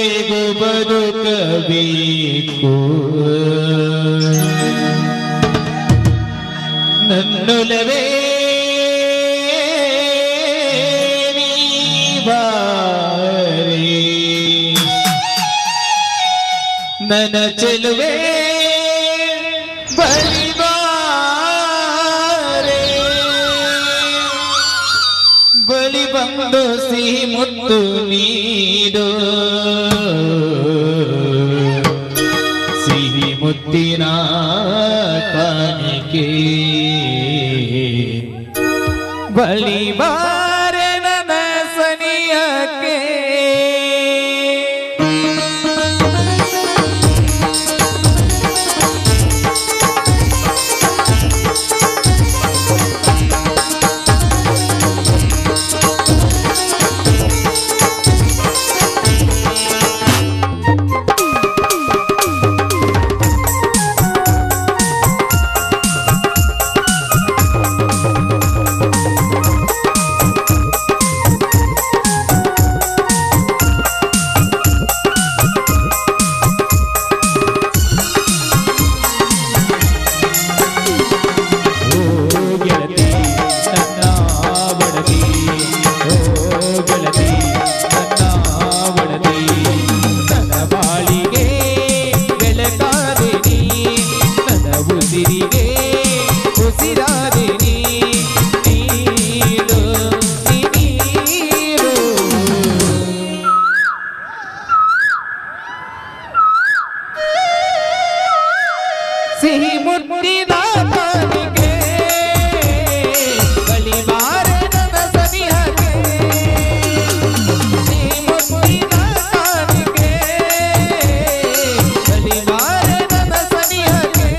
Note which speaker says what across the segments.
Speaker 1: ಹೇಗೂ ಬದುಕಬೇಕು ನನ್ನೊಲವೇ ನನ್ನ ಚೆಲುವೆ ಬಲಿಬಾರೆ ಬಲಿ ಬಂದು ಸಿಹಿ ಮುತ್ತು ನೀಡು ಸಿಹಿ ಮುತ್ತಿನ ಕಾಣಿಕೆ ಬಲಿಬಾರೆ ನನ್ನ ಸನಿಯಕ್ಕೆ ಸಿಹಿ ಮುತ್ತಿನ ಕಾಣಿಕೆ ಬಲಿಬಾರೆ ನನ್ನ ಸನಿಹಕ್ಕೆ ಸಿಹಿ ಮುತ್ತಿನ ಕಾಣಿಕೆ ಬಲಿಬಾರೆ ನನ್ನ ಸನಿಹಕ್ಕೆ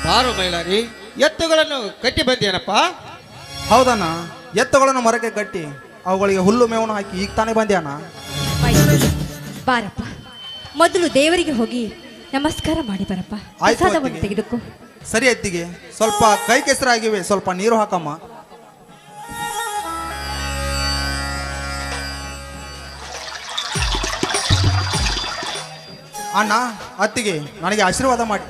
Speaker 2: ಬಾರು ಮೈಲಾರಿ, ಎತ್ತುಗಳನ್ನು ಕಟ್ಟಿ ಬಂದೇನಪ್ಪ?
Speaker 3: ಹೌದಣ್ಣ, ಎತ್ತುಗಳನ್ನು ಮರಕ್ಕೆ ಕಟ್ಟಿ ಅವುಗಳಿಗೆ ಹುಲ್ಲು ಮೇವನ್ನು ಹಾಕಿ ಈಗ ತಾನೇ ಬಂದ್ಯಾನ.
Speaker 4: ಬಾರಪ್ಪ, ಮೊದಲು ದೇವರಿಗೆ ಹೋಗಿ ನಮಸ್ಕಾರ ಮಾಡಿ ಬರಪ್ಪ. ಪ್ರಸಾದವನ್ನು ತೆಗೆದುಕೋ.
Speaker 3: ಸರಿ ಅತ್ತಿಗೆ, ಸ್ವಲ್ಪ ಕೈ ಕೆಸರಾಗಿವೆ, ಸ್ವಲ್ಪ ನೀರು ಹಾಕಮ್ಮ. ಅಣ್ಣ ಅತ್ತಿಗೆ ನನಗೆ ಆಶೀರ್ವಾದ ಮಾಡಿ.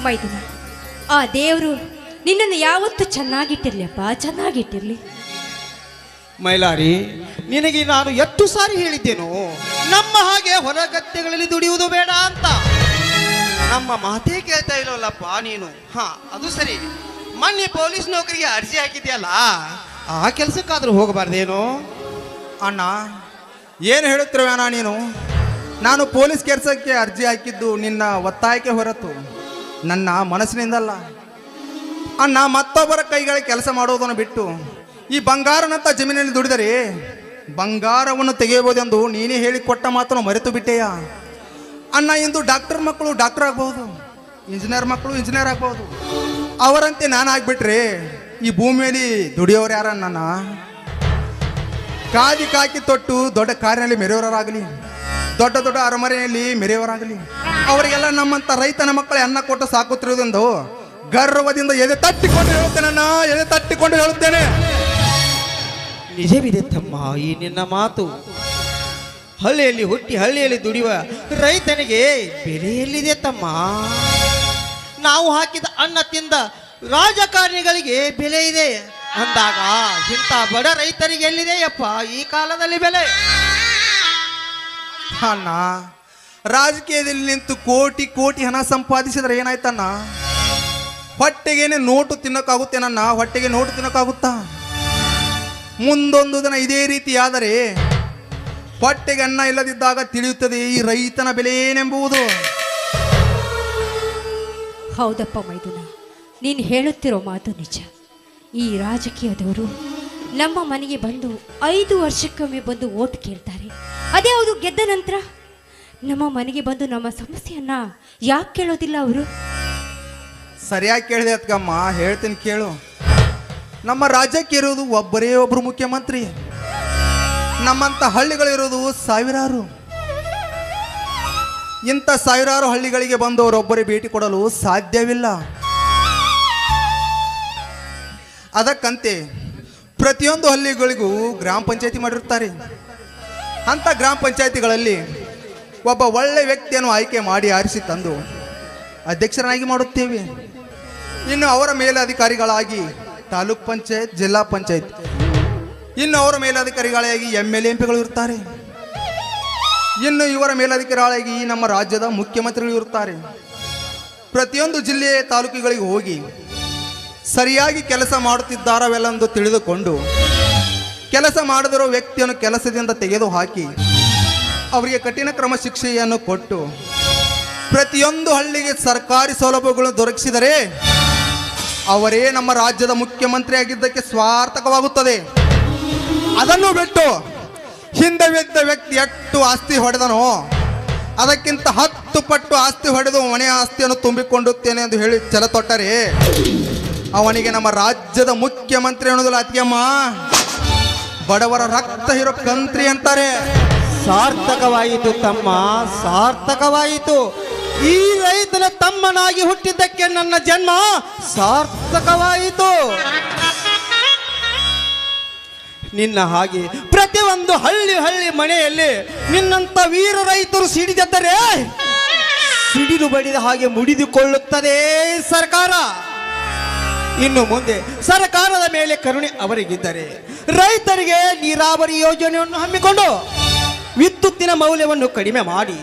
Speaker 4: ಮೈದುನ, ಆ ದೇವರು ನಿನ್ನನ್ನು ಯಾವತ್ತೂ ಚೆನ್ನಾಗಿಟ್ಟಿರ್ಲಿಯಪ್ಪ, ಚೆನ್ನಾಗಿಟ್ಟಿರ್ಲಿ.
Speaker 2: ಮೈಲಾರಿ, ನಿನಗೆ ನಾನು ಎಷ್ಟು ಸಾರಿ ಹೇಳಿದ್ದೇನು, ನಮ್ಮ ಹಾಗೆ ಹೊಲಗದ್ದೆಗಳಲ್ಲಿ ದುಡಿಯುವುದು ಬೇಡ ಅಂತ. ನಮ್ಮ ಮಾತೇ ಕೇಳ್ತಾ ಇಲ್ಲವಲ್ಲಪ್ಪ ನೀನು. ಹಾ, ಅದು ಸರಿ. ಮೊನ್ನೆ ಪೊಲೀಸ್ ನೌಕರಿಗೆ ಅರ್ಜಿ ಹಾಕಿದ್ಯಲ್ಲ, ಆ ಕೆಲಸಕ್ಕಾದ್ರೂ ಹೋಗಬಾರ್ದೇನೋ?
Speaker 3: ಅಣ್ಣ ಏನು ಹೇಳುತ್ತಿರುವೇನ ನೀನು? ನಾನು ಪೊಲೀಸ್ ಕೆಲಸಕ್ಕೆ ಅರ್ಜಿ ಹಾಕಿದ್ದು ನಿನ್ನ ಒತ್ತಾಯಕ್ಕೆ ಹೊರತು ನನ್ನ ಮನಸ್ಸಿನಿಂದಲ್ಲ. ಅಣ್ಣ, ಮತ್ತೊಬ್ಬರ ಕೈಗಳ ಕೆಲಸ ಮಾಡುವುದನ್ನು ಬಿಟ್ಟು ಈ ಬಂಗಾರನಂತ ಜಮೀನಲ್ಲಿ ದುಡಿದರೆ ಬಂಗಾರವನ್ನು ತೆಗೆಯಬಹುದೆಂದು ನೀನೇ ಹೇಳಿಕೊಟ್ಟ ಮಾತನ್ನು ಮರೆತು ಬಿಟ್ಟೆಯ ಅಣ್ಣ. ಇಂದು ಡಾಕ್ಟರ್ ಮಕ್ಕಳು ಡಾಕ್ಟರ್ ಆಗ್ಬಹುದು, ಇಂಜಿನಿಯರ್ ಮಕ್ಕಳು ಇಂಜಿನಿಯರ್ ಆಗ್ಬಹುದು. ಅವರಂತೆ ನಾನು ಆಗ್ಬಿಟ್ರೆ ಈ ಭೂಮಿಯಲ್ಲಿ ದುಡಿಯೋರು ಯಾರಣ್ಣ? ಕಾದಿ ಕಾಕಿ ತೊಟ್ಟು ದೊಡ್ಡ ಕಾರಿನಲ್ಲಿ ಮೆರೆಯವರಾಗಲಿ, ದೊಡ್ಡ ದೊಡ್ಡ ಅರಮನೆಯಲ್ಲಿ ಮೆರೆಯವರಾಗಲಿ, ಅವರಿಗೆಲ್ಲ ನಮ್ಮಂತ ರೈತನ ಮಕ್ಕಳೇ ಅನ್ನ ಕೊಟ್ಟು ಸಾಕುತ್ತಿರುವುದೆಂದು ಗರ್ವದಿಂದ ಎದೆ ತಟ್ಟಿಕೊಂಡು ಹೇಳುತ್ತೇನಣ್ಣ, ಎದೆ ತಟ್ಟಿಕೊಂಡು ಹೇಳುತ್ತೇನೆ.
Speaker 2: ನಿಜವಿದೆ ತಮ್ಮ ಈ ನಿನ್ನ ಮಾತು. ಹಳ್ಳಿಯಲ್ಲಿ ಹುಟ್ಟಿ ಹಳ್ಳಿಯಲ್ಲಿ ದುಡಿಯುವ ರೈತನಿಗೆ ಬೆಲೆಯಲ್ಲಿದೆ ತಮ್ಮ. ನಾವು ಹಾಕಿದ ಅನ್ನ ತಿಂದ ರಾಜಕಾರಣಿಗಳಿಗೆ ಬೆಲೆ ಇದೆ ಅಂದಾಗ ಇಂಥ ಬಡ ರೈತರಿಗೆ ಎಲ್ಲಿದೆಯಪ್ಪ ಈ ಕಾಲದಲ್ಲಿ ಬೆಲೆ?
Speaker 3: ಅಣ್ಣ, ರಾಜಕೀಯದಲ್ಲಿ ನಿಂತು ಕೋಟಿ ಕೋಟಿ ಹಣ ಸಂಪಾದಿಸಿದ್ರೆ ಏನಾಯ್ತಣ್ಣ? ಹೊಟ್ಟೆಗೇನೆ ನೋಟು ತಿನ್ನೋಕ್ಕಾಗುತ್ತೇನಣ್ಣ? ಹೊಟ್ಟೆಗೆ ನೋಟು ತಿನ್ನೋಕ್ಕಾಗುತ್ತಾ? ಮುಂದೊಂದು ದಿನ ಇದೇ ರೀತಿ ಆದರೆ ಹೊಟ್ಟೆಗೆ ಅನ್ನ ಇಲ್ಲದಿದ್ದಾಗ ತಿಳಿಯುತ್ತದೆ ಈ ರೈತನ ಬೆಲೆ ಏನೆಂಬುದು.
Speaker 4: ಹೌದಪ್ಪ ಮೈದುನ, ನೀನು ಹೇಳುತ್ತಿರೋ ಮಾತು ನಿಜ. ಈ ರಾಜಕೀಯದವರು ನಮ್ಮ ಮನೆಗೆ ಬಂದು 5 ವರ್ಷಕ್ಕೊಮ್ಮೆ ಬಂದು ಓಟ್ ಕೇಳ್ತಾರೆ. ಅದೇ ಹೌದು, ಗೆದ್ದ ನಂತರ ನಮ್ಮ ಮನೆಗೆ ಬಂದು ನಮ್ಮ ಸಮಸ್ಯೆಯನ್ನ ಯಾಕೆ ಕೇಳೋದಿಲ್ಲ ಅವರು?
Speaker 3: ಸರಿಯಾಗಿ ಕೇಳಿದೆ ಅತ್ಕಮ್ಮ, ಹೇಳ್ತೀನಿ ಕೇಳು. ನಮ್ಮ ರಾಜ್ಯಕ್ಕೆ ಇರೋದು ಒಬ್ಬರೇ ಒಬ್ಬರು ಮುಖ್ಯಮಂತ್ರಿ. ನಮ್ಮಂಥ ಹಳ್ಳಿಗಳಿರೋದು ಸಾವಿರಾರು. ಇಂಥ ಸಾವಿರಾರು ಹಳ್ಳಿಗಳಿಗೆ ಬಂದವರೊಬ್ಬರೇ ಭೇಟಿ ಕೊಡಲು ಸಾಧ್ಯವಿಲ್ಲ. ಅದಕ್ಕಂತೆ ಪ್ರತಿಯೊಂದು ಹಳ್ಳಿಗಳಿಗೂ ಗ್ರಾಮ ಪಂಚಾಯತಿ ಮಾಡಿರ್ತಾರೆ. ಅಂಥ ಗ್ರಾಮ ಪಂಚಾಯತಿಗಳಲ್ಲಿ ಒಬ್ಬ ಒಳ್ಳೆ ವ್ಯಕ್ತಿಯನ್ನು ಆಯ್ಕೆ ಮಾಡಿ ಆರಿಸಿ ತಂದು ಅಧ್ಯಕ್ಷರನ್ನಾಗಿ ಮಾಡುತ್ತೇವೆ. ಇನ್ನು ಅವರ ಮೇಲಧಿಕಾರಿಗಳಾಗಿ ತಾಲೂಕ್ ಪಂಚಾಯತ್, ಜಿಲ್ಲಾ ಪಂಚಾಯತ್, ಇನ್ನು ಅವರ ಮೇಲಧಿಕಾರಿಗಳಾಗಿ MLA MP ಇರ್ತಾರೆ. ಇನ್ನು ಇವರ ಮೇಲಧಿಕಾರಿಗಳಾಗಿ ನಮ್ಮ ರಾಜ್ಯದ ಮುಖ್ಯಮಂತ್ರಿಗಳು ಇರುತ್ತಾರೆ. ಪ್ರತಿಯೊಂದು ಜಿಲ್ಲೆಯ ತಾಲೂಕುಗಳಿಗೆ ಹೋಗಿ ಸರಿಯಾಗಿ ಕೆಲಸ ಮಾಡುತ್ತಿದ್ದಾರವೆಲ್ಲಂದು ತಿಳಿದುಕೊಂಡು ಕೆಲಸ ಮಾಡದಿರೋ ವ್ಯಕ್ತಿಯನ್ನು ಕೆಲಸದಿಂದ ತೆಗೆದುಹಾಕಿ ಅವರಿಗೆ ಕಠಿಣ ಕ್ರಮ ಶಿಕ್ಷೆಯನ್ನು ಕೊಟ್ಟು ಪ್ರತಿಯೊಂದು ಹಳ್ಳಿಗೆ ಸರ್ಕಾರಿ ಸೌಲಭ್ಯಗಳನ್ನು ದೊರಕಿಸಿದರೆ ಅವರೇ ನಮ್ಮ ರಾಜ್ಯದ ಮುಖ್ಯಮಂತ್ರಿ ಆಗಿದ್ದಕ್ಕೆ ಸ್ವಾರ್ಥಕವಾಗುತ್ತದೆ. ಅದನ್ನು ಬಿಟ್ಟು ಹಿಂದೆ ಬಿದ್ದ ವ್ಯಕ್ತಿ ಎಷ್ಟು ಆಸ್ತಿ ಹೊಡೆದನೋ ಅದಕ್ಕಿಂತ 10 ಪಟ್ಟು ಆಸ್ತಿ ಹೊಡೆದು ಮನೆ ಆಸ್ತಿಯನ್ನು ತುಂಬಿಕೊಂಡುತ್ತೇನೆ ಎಂದು ಹೇಳಿ ಛಲ ತೊಟ್ಟರೆ ಅವನಿಗೆ ನಮ್ಮ ರಾಜ್ಯದ ಮುಖ್ಯಮಂತ್ರಿ ಅನ್ನೋದಿಲ್ಲ ಅತ್ತಿಗೆಮ್ಮ, ಬಡವರ ರಕ್ತ ಹೀರೋ ಕಂತ್ರಿ ಅಂತಾರೆ.
Speaker 2: ಸಾರ್ಥಕವಾಯಿತು ತಮ್ಮ, ಸಾರ್ಥಕವಾಯಿತು. ಈ ರೈತನ ತಮ್ಮನಾಗಿ ಹುಟ್ಟಿದ್ದಕ್ಕೆ ನನ್ನ ಜನ್ಮ ಸಾರ್ಥಕವಾಯಿತು. ನಿನ್ನ ಹಾಗೆ ಪ್ರತಿಯೊಂದು ಹಳ್ಳಿ ಹಳ್ಳಿ ಮನೆಯಲ್ಲಿ ನಿನ್ನಂತ ವೀರ ರೈತರು ಸಿಡಿದಿದ್ದರೆ ಸಿಡಿಲು ಬಡಿದ ಹಾಗೆ ಮುಡಿದುಕೊಳ್ಳುತ್ತದೆ ಸರ್ಕಾರ. ಇನ್ನು ಮುಂದೆ ಸರ್ಕಾರದ ಮೇಲೆ ಕರುಣೆ ಅವರಿಗಿದ್ದರೆ ರೈತರಿಗೆ ನೀರಾವರಿ ಯೋಜನೆಯನ್ನು ಹಮ್ಮಿಕೊಂಡು ವಿದ್ಯುತ್ತಿನ ಮೌಲ್ಯವನ್ನು ಕಡಿಮೆ ಮಾಡಿ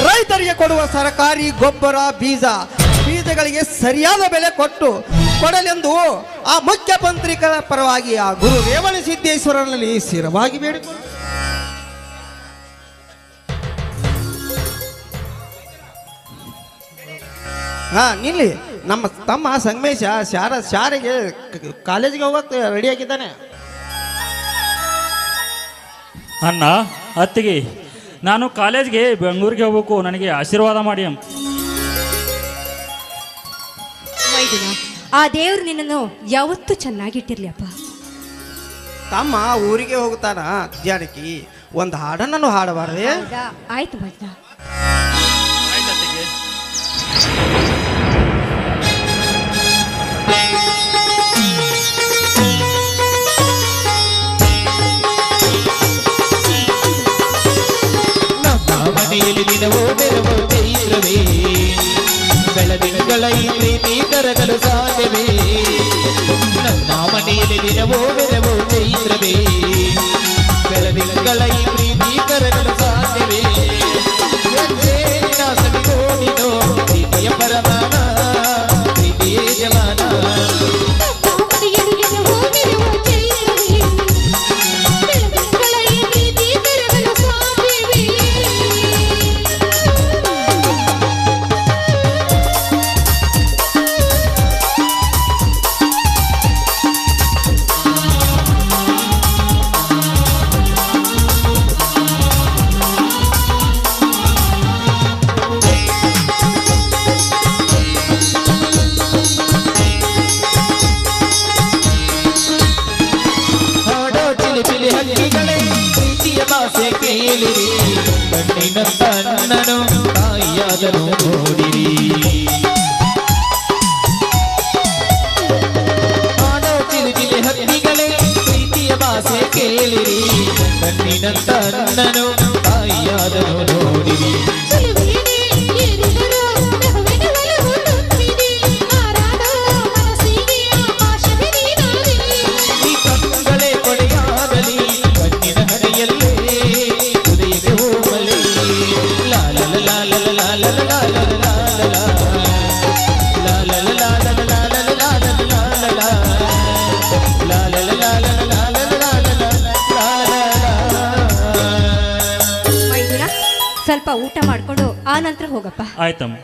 Speaker 2: ರೈತರಿಗೆ ಕೊಡುವ ಸರ್ಕಾರಿ ಗೊಬ್ಬರ ಬೀಜಗಳಿಗೆ ಸರಿಯಾದ ಬೆಲೆ ಕೊಡಲೆಂದು ಆ ಮುಖ್ಯಮಂತ್ರಿಗಳ ಪರವಾಗಿ ಆ ಗುರು ರೇವಣಸಿದ್ದೇಶ್ವರನಲ್ಲಿ ಸ್ಥಿರವಾಗಿ ಬೇಡಿಕೊಂಡು ನಿಲ್ಲಿ. ನಮ್ಮ ತಮ್ಮ ಸಂಗಮೇಶ ಶಾಲೆಗೆ ಕಾಲೇಜಿಗೆ ಹೋಗಕ್ಕೆ ರೆಡಿಯಾಗಿದ್ದಾನೆ.
Speaker 5: ಅಣ್ಣ, ಅತ್ತಿಗೆ, ನಾನು ಕಾಲೇಜ್ಗೆ ಬೆಂಗಳೂರಿಗೆ ಹೋಗ್ಬೇಕು, ನನಗೆ ಆಶೀರ್ವಾದ ಮಾಡಿ.
Speaker 4: ಮೈದುನ, ಆ ದೇವರು ನಿನ್ನನ್ನು ಯಾವತ್ತೂ ಚೆನ್ನಾಗಿಟ್ಟಿರ್ಲಿ ಅಪ್ಪ.
Speaker 2: ತಮ್ಮ ಊರಿಗೆ ಹೋಗ್ತಾನ ಜಾನಕಿ, ಒಂದು ಹಾಡನ್ನು ಹಾಡಬಾರ್ದೆ?
Speaker 4: ಹೌದಾ? ಆಯ್ತು ಮೈದುನ.
Speaker 1: ತಿಂಗಳ ಈ ಪ್ರೀತಿ ಕರಗಲು ಸಾಧ್ಯವೇ ನನ್ನ ಮನೆಯಲ್ಲಿ ದಿನವೋ ಬೆರವೋ ಚೈತ್ರವೇ ಬೆಳದಿಂಗಳ ಈ ಪ್ರೀತಿ ಕರಗಲು ಸಾಧ್ಯವೇ ಸವಿಗೋಡಿನೋ ಪ್ರೀತಿಯ ಪರಮಾನ ಪ್ರೀತಿಯೇ ಜಮಾನ ಕೇಳಿರಿ ಕಣ್ಣಿನಂತ ನನ್ನನು ತಾಯಿಯಾದರೂ ನೋಡಿರಿ ಆಡೋ ಚಿಲಿಪಿಲಿ ಹಕ್ಕಿಗಳೇ ಪ್ರೀತಿಯ ಭಾಷೆ ಕೇಳಿರಿ ಕಣ್ಣಿನಂತ ನನ್ನನು ತಾಯಿಯಾದರೂ ನೋಡಿರಿ ಈ ಕಣ್ಣುಗಳೇ ಕೊಡೆಯಾಗಲಿ ಕಣ್ಣಿನ ಹಣೆಯಲ್ಲೇ
Speaker 4: ಸ್ವಲ್ಪ ಊಟ ಮಾಡ್ಕೊಂಡು ಆ ನಂತರ ಹೋಗಪ್ಪ.
Speaker 5: ಆಯ್ತಮ್ಮ.